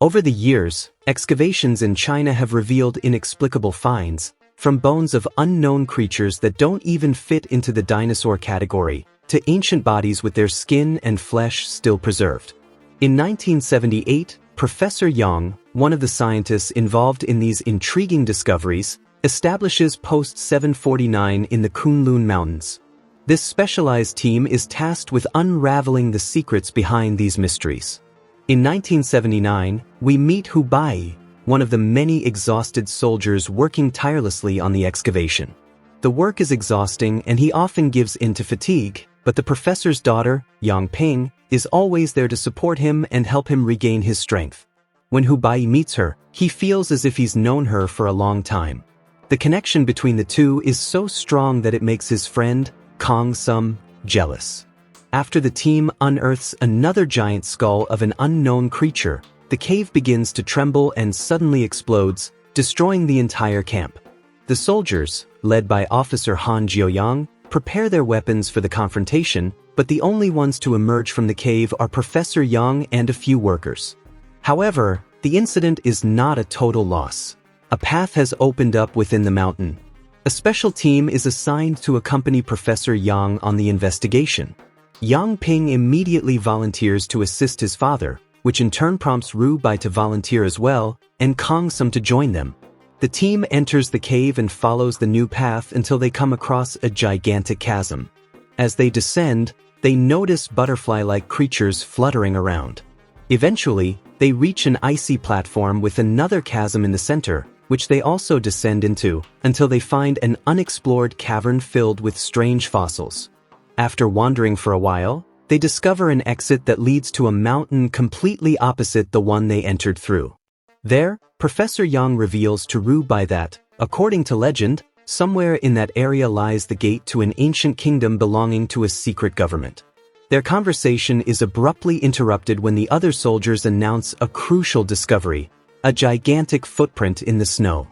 Over the years, excavations in China have revealed inexplicable finds, from bones of unknown creatures that don't even fit into the dinosaur category, to ancient bodies with their skin and flesh still preserved. In 1978, Professor Yang, one of the scientists involved in these intriguing discoveries, establishes Post 749 in the Kunlun Mountains. This specialized team is tasked with unraveling the secrets behind these mysteries. In 1979, we meet Hu Bai, one of the many exhausted soldiers working tirelessly on the excavation. The work is exhausting and he often gives in to fatigue, but the professor's daughter, Yang Ping, is always there to support him and help him regain his strength. When Hu Bai meets her, he feels as if he's known her for a long time. The connection between the two is so strong that it makes his friend, Kong Sum, jealous. After the team unearths another giant skull of an unknown creature, the cave begins to tremble and suddenly explodes, destroying the entire camp. The soldiers, led by Officer Han Jiuyang, prepare their weapons for the confrontation, but the only ones to emerge from the cave are Professor Yang and a few workers. However, the incident is not a total loss. A path has opened up within the mountain. A special team is assigned to accompany Professor Yang on the investigation. Yang Ping immediately volunteers to assist his father, which in turn prompts Ru Bai to volunteer as well, and Kong Sum to join them. The team enters the cave and follows the new path until they come across a gigantic chasm. As they descend, they notice butterfly-like creatures fluttering around. Eventually, they reach an icy platform with another chasm in the center, which they also descend into, until they find an unexplored cavern filled with strange fossils. After wandering for a while, they discover an exit that leads to a mountain completely opposite the one they entered through. There, Professor Yang reveals to Ru Bai that, according to legend, somewhere in that area lies the gate to an ancient kingdom belonging to a secret government. Their conversation is abruptly interrupted when the other soldiers announce a crucial discovery, a gigantic footprint in the snow.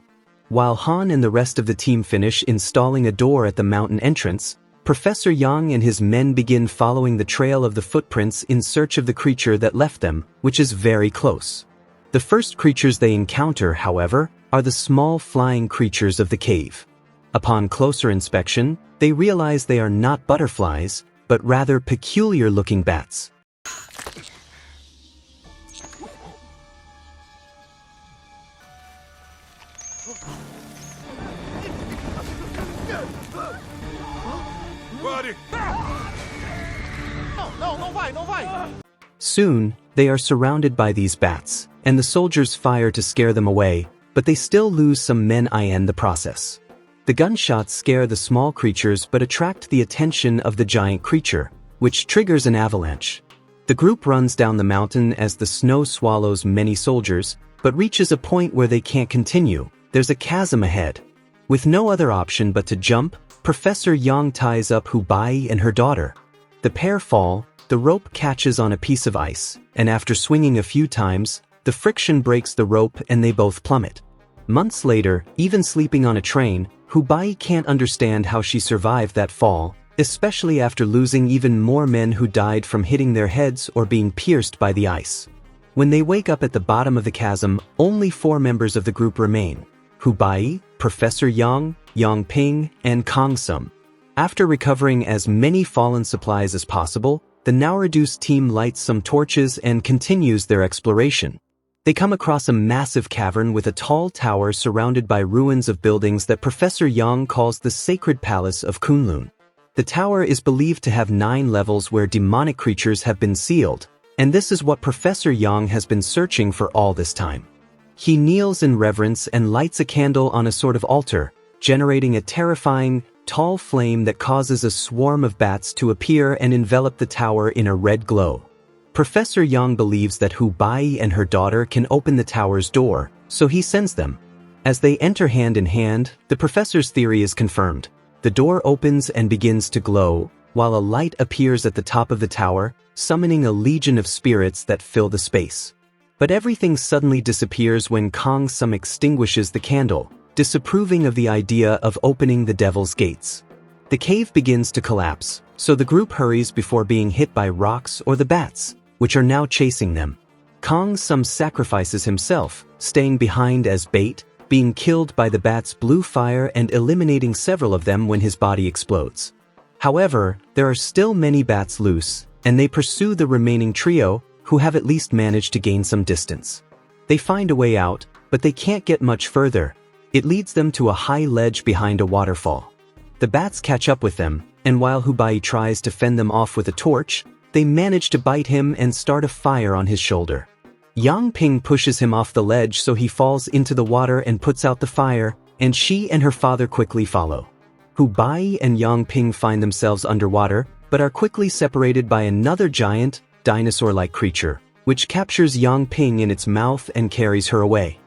While Han and the rest of the team finish installing a door at the mountain entrance, Professor Yang and his men begin following the trail of the footprints in search of the creature that left them, which is very close. The first creatures they encounter, however, are the small flying creatures of the cave. Upon closer inspection, they realize they are not butterflies, but rather peculiar-looking bats. Soon, they are surrounded by these bats, and the soldiers fire to scare them away, but they still lose some men in the process. The gunshots scare the small creatures but attract the attention of the giant creature, which triggers an avalanche. The group runs down the mountain as the snow swallows many soldiers, but reaches a point where they can't continue. There's a chasm ahead. With no other option but to jump, Professor Yang ties up Hu Bai and her daughter. The pair fall, the rope catches on a piece of ice, and after swinging a few times, the friction breaks the rope and they both plummet. Months later, even sleeping on a train, Hu Bai can't understand how she survived that fall, especially after losing even more men who died from hitting their heads or being pierced by the ice. When they wake up at the bottom of the chasm, only 4 members of the group remain: Hu Bai, Professor Yang, Yang Ping, and Kong Sum. After recovering as many fallen supplies as possible, the now reduced team lights some torches and continues their exploration. They come across a massive cavern with a tall tower surrounded by ruins of buildings that Professor Yang calls the Sacred Palace of Kunlun. The tower is believed to have 9 levels where demonic creatures have been sealed, and this is what Professor Yang has been searching for all this time. He kneels in reverence and lights a candle on a sort of altar, generating a terrifying, tall flame that causes a swarm of bats to appear and envelop the tower in a red glow. Professor Yang believes that Hu Bai and her daughter can open the tower's door, so he sends them. As they enter hand in hand, the professor's theory is confirmed. The door opens and begins to glow, while a light appears at the top of the tower, summoning a legion of spirits that fill the space. But everything suddenly disappears when Kong Sum extinguishes the candle, disapproving of the idea of opening the devil's gates. The cave begins to collapse, so the group hurries before being hit by rocks or the bats, which are now chasing them. Kong Sum sacrifices himself, staying behind as bait, being killed by the bat's blue fire and eliminating several of them when his body explodes. However, there are still many bats loose, and they pursue the remaining trio, who have at least managed to gain some distance. They find a way out, but they can't get much further. It leads them to a high ledge behind a waterfall. The bats catch up with them, and while Hubei tries to fend them off with a torch, they manage to bite him and start a fire on his shoulder. Yang Ping pushes him off the ledge so he falls into the water and puts out the fire, and she and her father quickly follow. Hubei and Yang Ping find themselves underwater, but are quickly separated by another giant, dinosaur-like creature, which captures Yang Ping in its mouth and carries her away.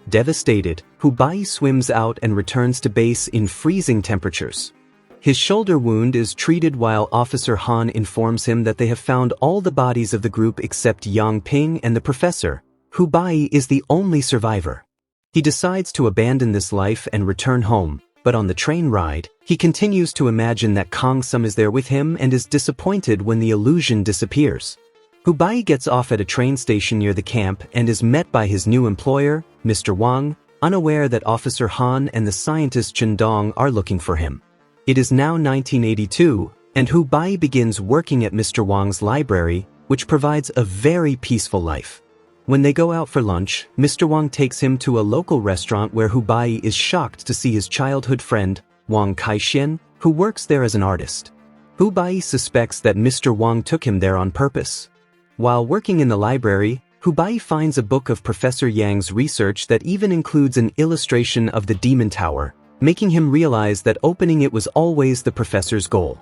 Devastated, Hubei swims out and returns to base in freezing temperatures. His shoulder wound is treated while Officer Han informs him that they have found all the bodies of the group except Yang Ping and the professor. Hubei is the only survivor. He decides to abandon this life and return home, but on the train ride, he continues to imagine that Kong Sum is there with him and is disappointed when the illusion disappears. Hubei gets off at a train station near the camp and is met by his new employer, Mr. Wang, unaware that Officer Han and the scientist Chen Dong are looking for him. It is now 1982, and Hubei begins working at Mr. Wang's library, which provides a very peaceful life. When they go out for lunch, Mr. Wang takes him to a local restaurant where Hubei is shocked to see his childhood friend, Wang Kaixian, who works there as an artist. Hubei suspects that Mr. Wang took him there on purpose. While working in the library, Hubei finds a book of Professor Yang's research that even includes an illustration of the Demon Tower, making him realize that opening it was always the professor's goal.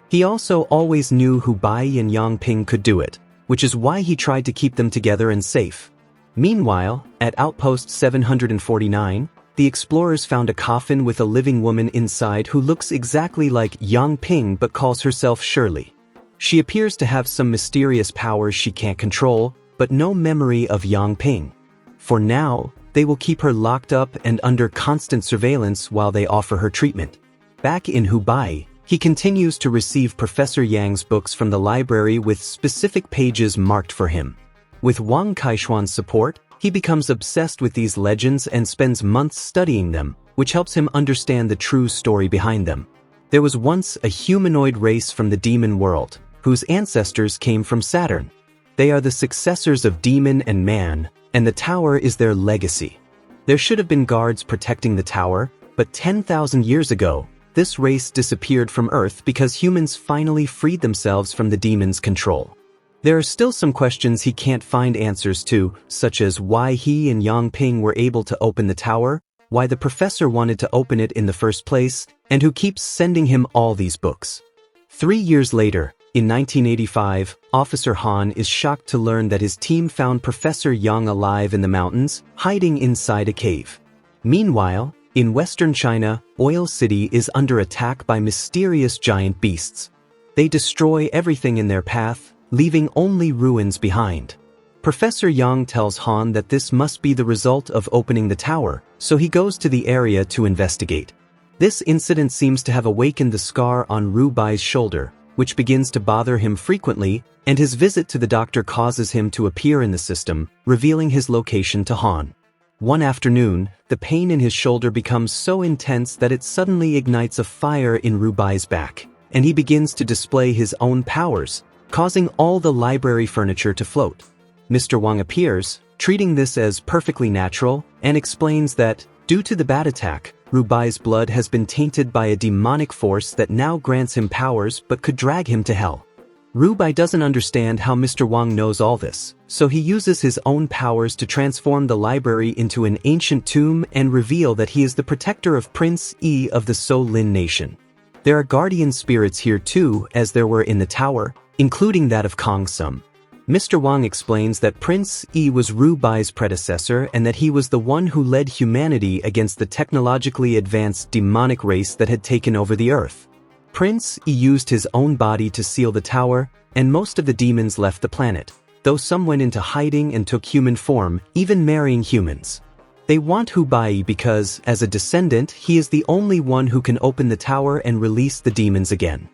He also always knew Hubei and Yang Ping could do it, which is why he tried to keep them together and safe. Meanwhile, at Outpost 749, the explorers found a coffin with a living woman inside who looks exactly like Yang Ping but calls herself Shirley. She appears to have some mysterious powers she can't control, but no memory of Yang Ping. For now, they will keep her locked up and under constant surveillance while they offer her treatment. Back in Hubei, he continues to receive Professor Yang's books from the library with specific pages marked for him. With Wang Kaishuan's support, he becomes obsessed with these legends and spends months studying them, which helps him understand the true story behind them. There was once a humanoid race from the demon world, whose ancestors came from Saturn. They are the successors of demon and man, and the tower is their legacy. There should have been guards protecting the tower, but 10,000 years ago, this race disappeared from Earth because humans finally freed themselves from the demon's control. There are still some questions he can't find answers to, such as why he and Yang Ping were able to open the tower, why the professor wanted to open it in the first place, and who keeps sending him all these books. 3 years later, in 1985, Officer Han is shocked to learn that his team found Professor Yang alive in the mountains, hiding inside a cave. Meanwhile, in western China, Oil City is under attack by mysterious giant beasts. They destroy everything in their path, leaving only ruins behind. Professor Yang tells Han that this must be the result of opening the tower, so he goes to the area to investigate. This incident seems to have awakened the scar on Ru Bai's shoulder, which begins to bother him frequently, and his visit to the doctor causes him to appear in the system, revealing his location to Han. One afternoon, the pain in his shoulder becomes so intense that it suddenly ignites a fire in Ru Bai's back, and he begins to display his own powers, causing all the library furniture to float. Mr. Wang appears, treating this as perfectly natural, and explains that, due to the bat attack, Ru Bai's blood has been tainted by a demonic force that now grants him powers but could drag him to hell. Ru Bai doesn't understand how Mr. Wang knows all this, so he uses his own powers to transform the library into an ancient tomb and reveal that he is the protector of Prince Yi of the So Lin nation. There are guardian spirits here too, as there were in the tower, including that of Kong Sum. Mr. Wang explains that Prince Yi was Ru Bai's predecessor and that he was the one who led humanity against the technologically advanced demonic race that had taken over the earth. Prince Yi used his own body to seal the tower, and most of the demons left the planet, though some went into hiding and took human form, even marrying humans. They want Hubei because, as a descendant, he is the only one who can open the tower and release the demons again.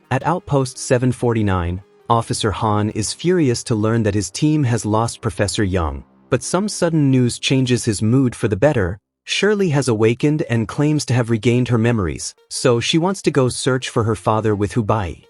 At Outpost 749, Officer Han is furious to learn that his team has lost Professor Young, but some sudden news changes his mood for the better. Shirley has awakened and claims to have regained her memories, so she wants to go search for her father with Hubai.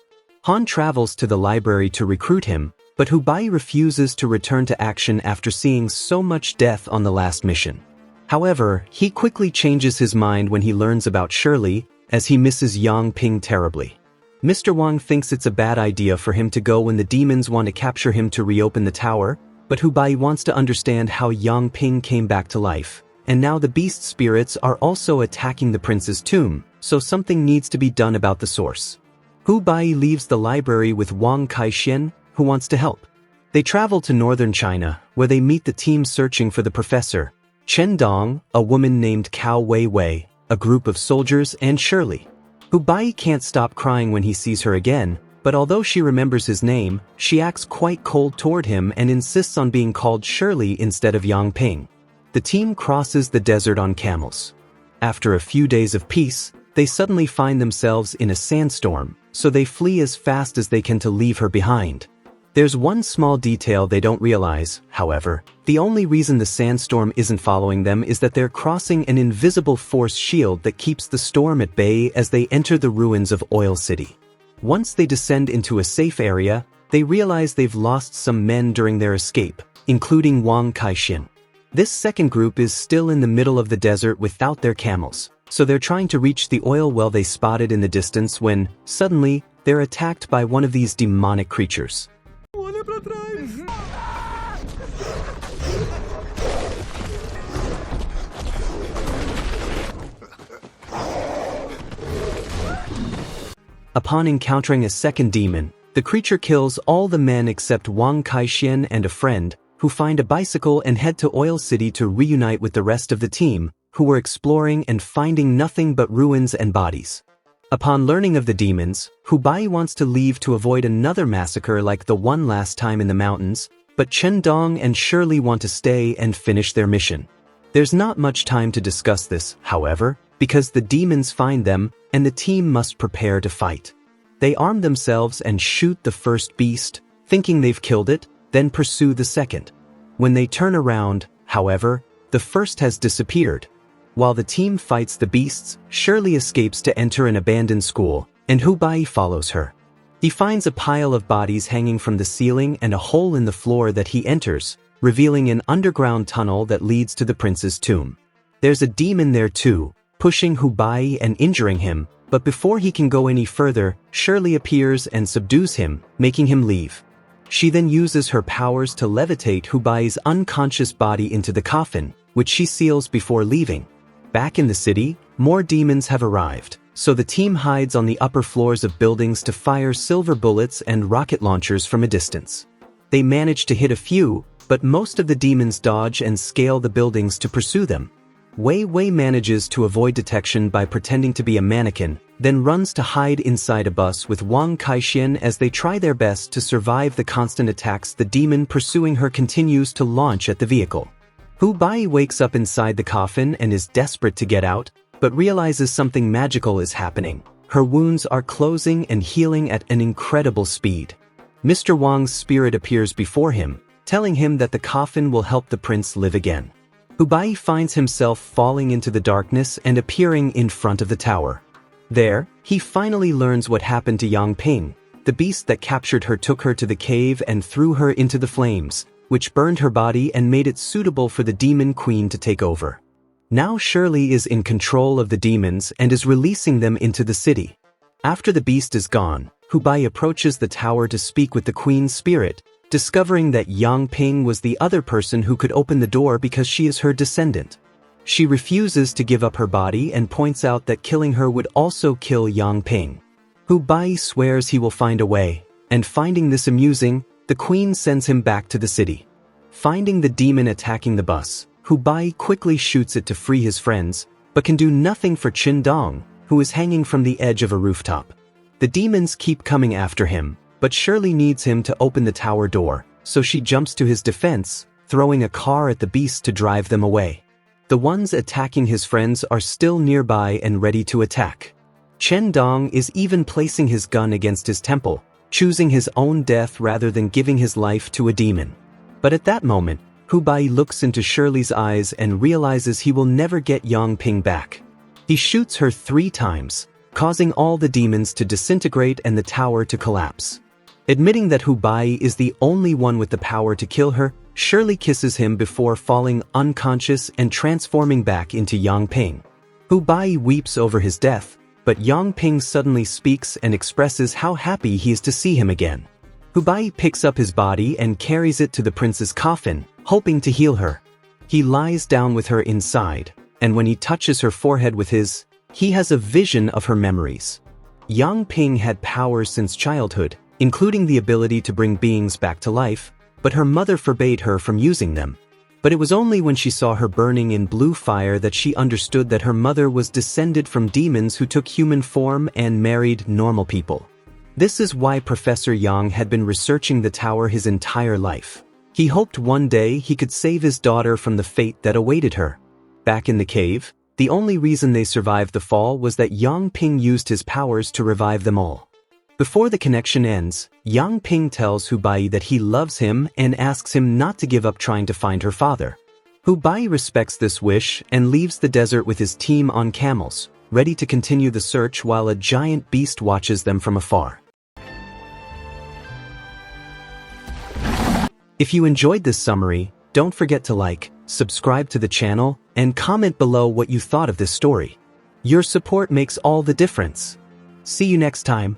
Han travels to the library to recruit him, but Hubai refuses to return to action after seeing so much death on the last mission. However, he quickly changes his mind when he learns about Shirley, as he misses Yang Ping terribly. Mr. Wang thinks it's a bad idea for him to go when the demons want to capture him to reopen the tower, but Hubai wants to understand how Yang Ping came back to life. And now the beast spirits are also attacking the prince's tomb, so something needs to be done about the source. Hubai leaves the library with Wang Kaixin, who wants to help. They travel to northern China, where they meet the team searching for the professor, Chen Dong, a woman named Cao Wei Wei, a group of soldiers, and Shirley. Hubai can't stop crying when he sees her again, but although she remembers his name, she acts quite cold toward him and insists on being called Shirley instead of Yang Ping. The team crosses the desert on camels. After a few days of peace, they suddenly find themselves in a sandstorm, so they flee as fast as they can to leave her behind. There's one small detail they don't realize, however. The only reason the sandstorm isn't following them is that they're crossing an invisible force shield that keeps the storm at bay as they enter the ruins of Oil City. Once they descend into a safe area, they realize they've lost some men during their escape, including Wang Kaixin. This second group is still in the middle of the desert without their camels, so they're trying to reach the oil well they spotted in the distance when, suddenly, they're attacked by one of these demonic creatures. Upon encountering a second demon, the creature kills all the men except Wang Kaixin and a friend, who find a bicycle and head to Oil City to reunite with the rest of the team, who were exploring and finding nothing but ruins and bodies. Upon learning of the demons, Hubai wants to leave to avoid another massacre like the one last time in the mountains, but Chen Dong and Shirley want to stay and finish their mission. There's not much time to discuss this, however, because the demons find them and the team must prepare to fight. They arm themselves and shoot the first beast, thinking they've killed it, then pursue the second. When they turn around, however, the first has disappeared. While the team fights the beasts, Shirley escapes to enter an abandoned school, and Hubai follows her. He finds a pile of bodies hanging from the ceiling and a hole in the floor that he enters, revealing an underground tunnel that leads to the prince's tomb. There's a demon there too, pushing Hubai and injuring him, but before he can go any further, Shirley appears and subdues him, making him leave. She then uses her powers to levitate Hubai's unconscious body into the coffin, which she seals before leaving. Back in the city, more demons have arrived, so the team hides on the upper floors of buildings to fire silver bullets and rocket launchers from a distance. They manage to hit a few, but most of the demons dodge and scale the buildings to pursue them. Wei Wei manages to avoid detection by pretending to be a mannequin, then runs to hide inside a bus with Wang Kaixin as they try their best to survive the constant attacks the demon pursuing her continues to launch at the vehicle. Hubai wakes up inside the coffin and is desperate to get out, but realizes something magical is happening. Her wounds are closing and healing at an incredible speed. Mr. Wang's spirit appears before him, telling him that the coffin will help the prince live again. Hubai finds himself falling into the darkness and appearing in front of the tower. There, he finally learns what happened to Yang Ping. The beast that captured her took her to the cave and threw her into the flames, which burned her body and made it suitable for the demon queen to take over. Now Shirley is in control of the demons and is releasing them into the city. After the beast is gone, Hubai approaches the tower to speak with the queen's spirit, discovering that Yang Ping was the other person who could open the door because she is her descendant. She refuses to give up her body and points out that killing her would also kill Yang Ping. Hubai swears he will find a way, and finding this amusing, the queen sends him back to the city. Finding the demon attacking the bus, Hubai quickly shoots it to free his friends, but can do nothing for Chen Dong, who is hanging from the edge of a rooftop. The demons keep coming after him, but Shirley needs him to open the tower door, so she jumps to his defense, throwing a car at the beast to drive them away. The ones attacking his friends are still nearby and ready to attack. Chen Dong is even placing his gun against his temple, choosing his own death rather than giving his life to a demon. But at that moment, Bai looks into Shirley's eyes and realizes he will never get Yang Ping back. He shoots her 3 times, causing all the demons to disintegrate and the tower to collapse. Admitting that Bai is the only one with the power to kill her, Shirley kisses him before falling unconscious and transforming back into Yang Ping. Bai weeps over his death, but Yang Ping suddenly speaks and expresses how happy he is to see him again. Bai picks up his body and carries it to the prince's coffin, hoping to heal her. He lies down with her inside, and when he touches her forehead with his, he has a vision of her memories. Yang Ping had powers since childhood, including the ability to bring beings back to life, but her mother forbade her from using them. But it was only when she saw her burning in blue fire that she understood that her mother was descended from demons who took human form and married normal people. This is why Professor Yang had been researching the tower his entire life. He hoped one day he could save his daughter from the fate that awaited her. Back in the cave, the only reason they survived the fall was that Yang Ping used his powers to revive them all. Before the connection ends, Yang Ping tells Bai that he loves him and asks him not to give up trying to find her father. Bai respects this wish and leaves the desert with his team on camels, ready to continue the search while a giant beast watches them from afar. If you enjoyed this summary, don't forget to like, subscribe to the channel, and comment below what you thought of this story. Your support makes all the difference. See you next time.